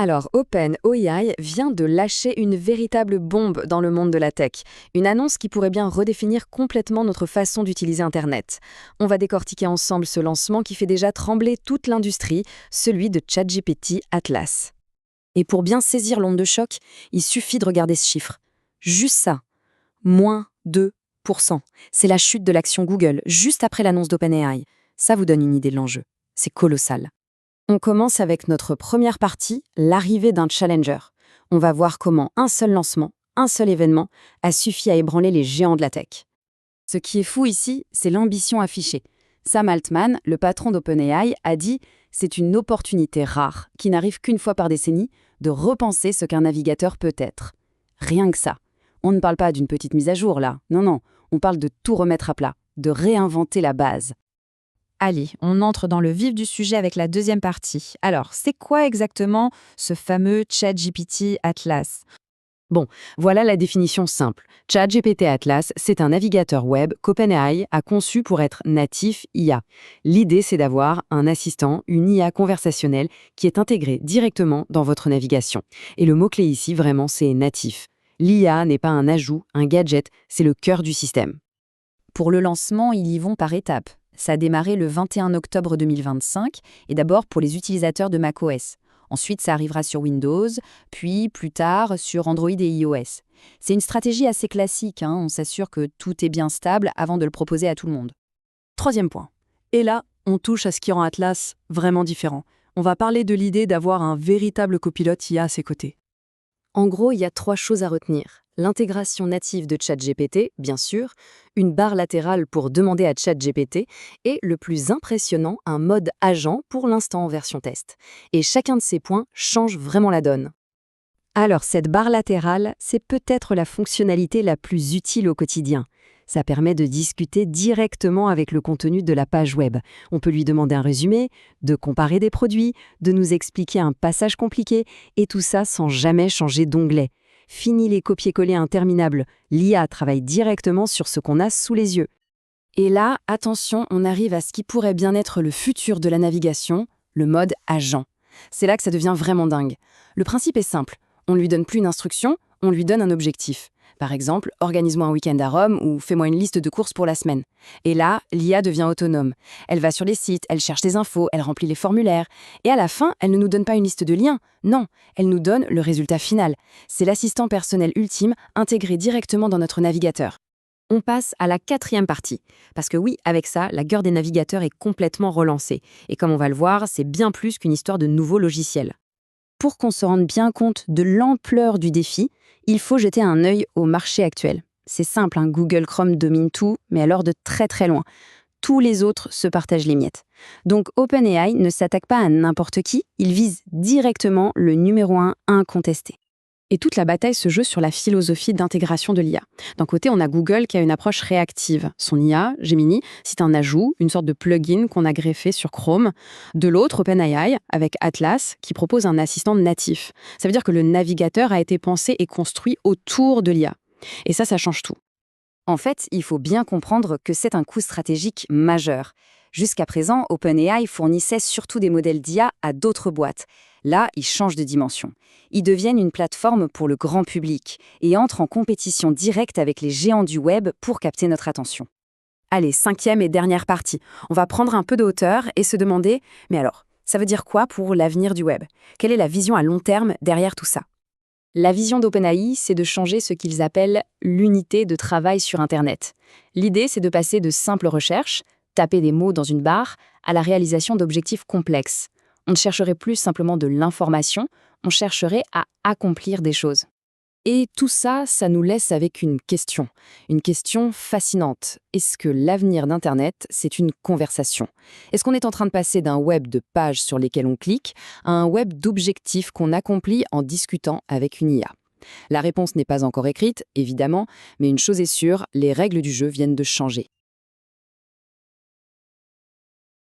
Alors, OpenAI vient de lâcher une véritable bombe dans le monde de la tech. Une annonce qui pourrait bien redéfinir complètement notre façon d'utiliser Internet. On va décortiquer ensemble ce lancement qui fait déjà trembler toute l'industrie, celui de ChatGPT Atlas. Et pour bien saisir l'onde de choc, il suffit de regarder ce chiffre. Juste ça, -2%. C'est la chute de l'action Google, juste après l'annonce d'OpenAI. Ça vous donne une idée de l'enjeu. C'est colossal. On commence avec notre première partie, l'arrivée d'un challenger. On va voir comment un seul lancement, un seul événement, a suffi à ébranler les géants de la tech. Ce qui est fou ici, c'est l'ambition affichée. Sam Altman, le patron d'OpenAI, a dit « C'est une opportunité rare, qui n'arrive qu'une fois par décennie, de repenser ce qu'un navigateur peut être. » Rien que ça. On ne parle pas d'une petite mise à jour, là. Non, on parle de tout remettre à plat, de réinventer la base. Allez, on entre dans le vif du sujet avec la deuxième partie. Alors, c'est quoi exactement ce fameux ChatGPT Atlas ? Bon, voilà la définition simple. ChatGPT Atlas, c'est un navigateur web qu'OpenAI a conçu pour être natif IA. L'idée, c'est d'avoir un assistant, une IA conversationnelle qui est intégrée directement dans votre navigation. Et le mot-clé ici, vraiment, c'est natif. L'IA n'est pas un ajout, un gadget, c'est le cœur du système. Pour le lancement, ils y vont par étapes. Ça a démarré le 21 octobre 2025, et d'abord pour les utilisateurs de macOS. Ensuite, ça arrivera sur Windows, puis plus tard sur Android et iOS. C'est une stratégie assez classique, on s'assure que tout est bien stable avant de le proposer à tout le monde. Troisième point. Et là, on touche à ce qui rend Atlas vraiment différent. On va parler de l'idée d'avoir un véritable copilote IA à ses côtés. En gros, il y a 3 choses à retenir. L'intégration native de ChatGPT, bien sûr, une barre latérale pour demander à ChatGPT, et le plus impressionnant, un mode agent pour l'instant en version test. Et chacun de ces points change vraiment la donne. Alors, cette barre latérale, c'est peut-être la fonctionnalité la plus utile au quotidien. Ça permet de discuter directement avec le contenu de la page web. On peut lui demander un résumé, de comparer des produits, de nous expliquer un passage compliqué, et tout ça sans jamais changer d'onglet. Fini les copier-coller interminables, l'IA travaille directement sur ce qu'on a sous les yeux. Et là, attention, on arrive à ce qui pourrait bien être le futur de la navigation, le mode agent. C'est là que ça devient vraiment dingue. Le principe est simple, on ne lui donne plus une instruction, on lui donne un objectif. Par exemple, organise-moi un week-end à Rome ou fais-moi une liste de courses pour la semaine. Et là, l'IA devient autonome. Elle va sur les sites, elle cherche des infos, elle remplit les formulaires. Et à la fin, elle ne nous donne pas une liste de liens. Non, elle nous donne le résultat final. C'est l'assistant personnel ultime intégré directement dans notre navigateur. On passe à la 4e partie. Parce que oui, avec ça, la guerre des navigateurs est complètement relancée. Et comme on va le voir, c'est bien plus qu'une histoire de nouveaux logiciels. Pour qu'on se rende bien compte de l'ampleur du défi, il faut jeter un œil au marché actuel. C'est simple, Google Chrome domine tout, mais alors de très très loin. Tous les autres se partagent les miettes. Donc OpenAI ne s'attaque pas à n'importe qui, il vise directement le numéro 1 incontesté. Et toute la bataille se joue sur la philosophie d'intégration de l'IA. D'un côté, on a Google qui a une approche réactive. Son IA, Gemini, c'est un ajout, une sorte de plugin qu'on a greffé sur Chrome. De l'autre, OpenAI, avec Atlas, qui propose un assistant natif. Ça veut dire que le navigateur a été pensé et construit autour de l'IA. Et ça change tout. En fait, il faut bien comprendre que c'est un coût stratégique majeur. Jusqu'à présent, OpenAI fournissait surtout des modèles d'IA à d'autres boîtes. Là, ils changent de dimension. Ils deviennent une plateforme pour le grand public et entrent en compétition directe avec les géants du web pour capter notre attention. Allez, 5e et dernière partie. On va prendre un peu de hauteur et se demander, mais alors, ça veut dire quoi pour l'avenir du web ? Quelle est la vision à long terme derrière tout ça ? La vision d'OpenAI, c'est de changer ce qu'ils appellent l'unité de travail sur Internet. L'idée, c'est de passer de simples recherches, taper des mots dans une barre, à la réalisation d'objectifs complexes. On ne chercherait plus simplement de l'information, on chercherait à accomplir des choses. Et tout ça, ça nous laisse avec une question fascinante. Est-ce que l'avenir d'Internet, c'est une conversation ? Est-ce qu'on est en train de passer d'un web de pages sur lesquelles on clique à un web d'objectifs qu'on accomplit en discutant avec une IA ? La réponse n'est pas encore écrite, évidemment, mais une chose est sûre, les règles du jeu viennent de changer.